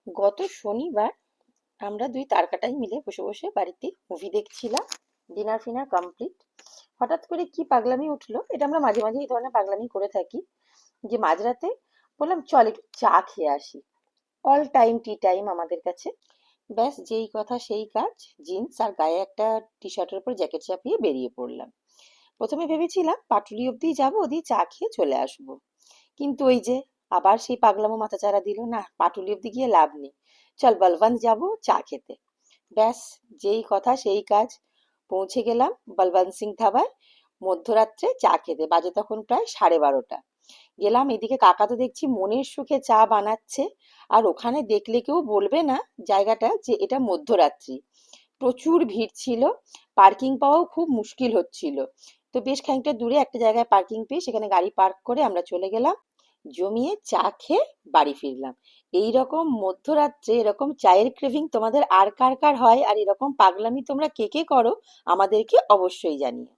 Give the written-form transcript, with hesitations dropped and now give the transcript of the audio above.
গত শনিবার আমরা দুই তারকাটাই মিলে বসে বসে বাড়িতে মুভি দেখছিলাম। ডিনার ফিনার কমপ্লিট। হঠাৎ করে কি পাগলামি উঠলো, এটা আমরা মাঝে মাঝে এই ধরনের পাগলামি করে থাকি, যে মাঝরাতে বললাম চল একটু চা খেয়ে আসি। অল টাইম টি টাইম আমাদের কাছে। ব্যাস যেই কথা সেই কাজ। জিন্স আর গায়ে একটা টি শার্টের উপর জ্যাকেট চাপিয়ে বেরিয়ে পড়লাম। প্রথমে ভেবেছিলাম পাটুলি অব্দি যাবো, ওদি চা খেয়ে চলে আসবো, কিন্তু ওই যে আবার সেই পাগলামো মাথাচাড়া দিল, না পাটুলি অব্দি গিয়ে লাভ নেই, চল বলবন্ত যাবো চা খেতে। ব্যাস যেই কথা সেই কাজ। পৌঁছে গেলাম বলবন্ত সিং ধাবায় মধ্যরাত্রে চা খেতে, বাজে তখন প্রায় 12:30। গেলাম, এদিকে কাকা তো দেখছি মনের সুখে চা বানাচ্ছে। আর ওখানে দেখলে কেউ বলবে না জায়গাটা যে এটা মধ্যরাত্রি। প্রচুর ভিড় ছিল, পার্কিং পাওয়াও খুব মুশকিল হচ্ছিল। তো বেশ খানিকটা দূরে একটা জায়গায় পার্কিং পেয়ে সেখানে গাড়ি পার্ক করে আমরা চলে গেলাম, জমিয়ে চা খেয়ে বাড়ি ফিরলাম। এই রকম মধ্যরাত্রে এরকম চায়ের ক্রেভিং তোমাদের আর কার কার হয়, আর এরকম পাগলামি তোমরা কে কে করো আমাদেরকে অবশ্যই জানিও।